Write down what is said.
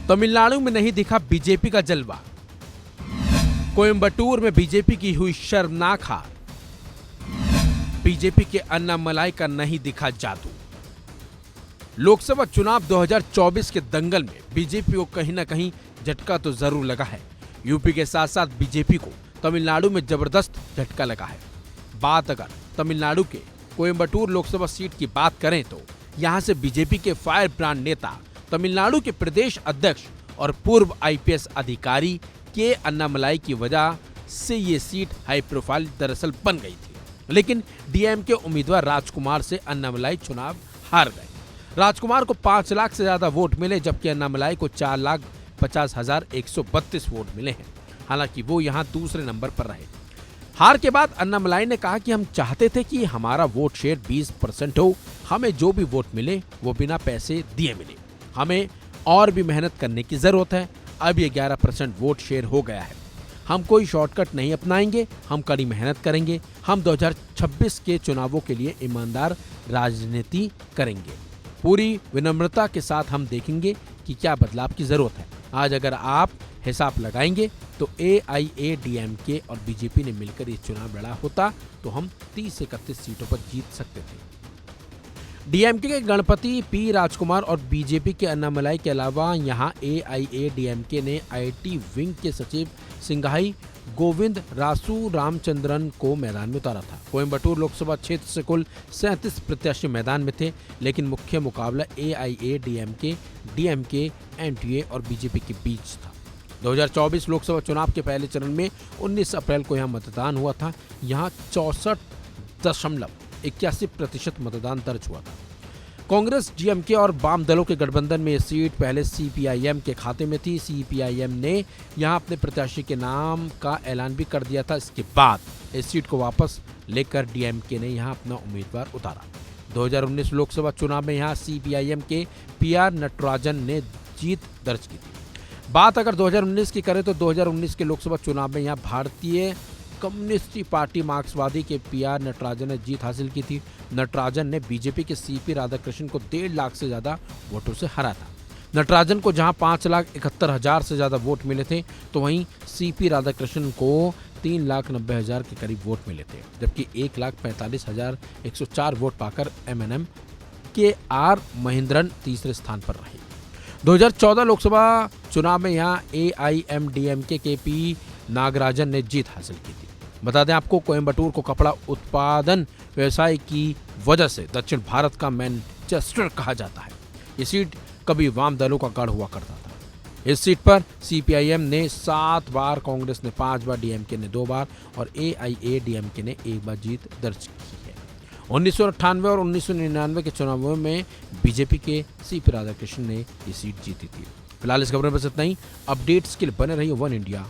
तमिलनाडु में नहीं दिखा बीजेपी का जलवा। कोयंबटूर में बीजेपी की हुई शर्मनाक हार। बीजेपी के अन्नामलाई का नहीं दिखा जादू। लोकसभा चुनाव 2024 के दंगल में बीजेपी को कहीं ना कहीं झटका तो जरूर लगा है। यूपी के साथ साथ बीजेपी को तमिलनाडु में जबरदस्त झटका लगा है। बात अगर तमिलनाडु के कोयंबटूर लोकसभा सीट की बात करें तो यहां से बीजेपी के फायर ब्रांड नेता, तमिलनाडु के प्रदेश अध्यक्ष और पूर्व आईपीएस अधिकारी के अन्नामलाई की वजह से ये सीट हाई प्रोफाइल दरअसल बन गई थी। लेकिन डीएमके उम्मीदवार राजकुमार से अन्नामलाई चुनाव हार गए। राजकुमार को 5 लाख से ज्यादा वोट मिले, जबकि अन्नामलाई को 4,50,132 वोट मिले हैं। हालांकि वो यहां दूसरे नंबर पर रहे। हार के बाद अन्नामलाई ने कहा कि हम चाहते थे कि हमारा वोट शेयर 20% हो। हमें जो भी वोट मिले वो बिना पैसे दिए मिले। हमें और भी मेहनत करने की जरूरत है। अब ये 11% वोट शेयर हो गया है। हम कोई शॉर्टकट नहीं अपनाएंगे, हम कड़ी मेहनत करेंगे। हम 2026 के चुनावों के लिए ईमानदार राजनीति करेंगे। पूरी विनम्रता के साथ हम देखेंगे कि क्या बदलाव की जरूरत है। आज अगर आप हिसाब लगाएंगे तो एआईएडीएमके और बीजेपी ने मिलकर ये चुनाव लड़ा होता तो हम 30 से 31 सीटों पर जीत सकते थे। डीएमके के गणपति पी राजकुमार और बीजेपी के अन्नामलाई के अलावा यहां एआईएडीएमके ने आईटी विंग के सचिव सिंघाई गोविंद रासू रामचंद्रन को मैदान में उतारा था। कोयंबटूर लोकसभा क्षेत्र से कुल 37 प्रत्याशी मैदान में थे, लेकिन मुख्य मुकाबला एआईएडीएमके, डीएमके, एनडीए और बीजेपी के बीच था। 2024 लोकसभा चुनाव के पहले चरण में 19 अप्रैल को यहां मतदान हुआ था। यहां 64.81% मतदान दर्ज हुआ था। कांग्रेस, डीएमके और वाम दलों के गठबंधन में ये सीट पहले सीपीआईएम के खाते में थी। सीपीआईएम ने यहां अपने प्रत्याशी के नाम का ऐलान भी कर दिया था। इसके बाद इस सीट को वापस लेकर डीएमके ने यहां अपना उम्मीदवार उतारा। 2019 लोकसभा चुनाव में यहां सीपीआईएम के पीआर नटराजन ने जीत दर्ज की थी। बात अगर 2019 की करें तो 2019 के लोकसभा चुनाव में यहां भारतीय कम्युनिस्ट पार्टी मार्क्सवादी के पीआर नटराजन ने जीत हासिल की थी। नटराजन ने बीजेपी के सीपी राधाकृष्णन को 1.5 लाख से ज्यादा वोटों से हरा था। नटराजन को जहां 5,71,000 से ज्यादा वोट मिले थे, तो वहीं सीपी राधाकृष्णन को 3,90,000 के करीब वोट मिले थे, जबकि 1,45,104 वोट पाकर एमएनएम के आर महेंद्रन तीसरे स्थान पर रहे। 2014 लोकसभा चुनाव में यहां एआईएमडीएमके के पी नागराजन ने जीत हासिल की थी। बता दें आपको, कोयंबटूर को कपड़ा उत्पादन व्यवसाय की वजह से दक्षिण भारत का मैनचेस्टर कहा जाता है। ये सीट कभी वाम दलों का गढ़ हुआ करता था। इस सीट पर सीपीआईएम ने 7 बार, कांग्रेस ने 5 बार, डीएमके ने 2 बार और एआईएडीएमके ने 1 बार जीत दर्ज की है। 1998 और 1999 के चुनावों में बीजेपी के सीपी राधाकृष्णन ने ये सीट जीती थी। फिलहाल इस खबर में बस इतना ही। अपडेट्स के लिए बने रहिए वन इंडिया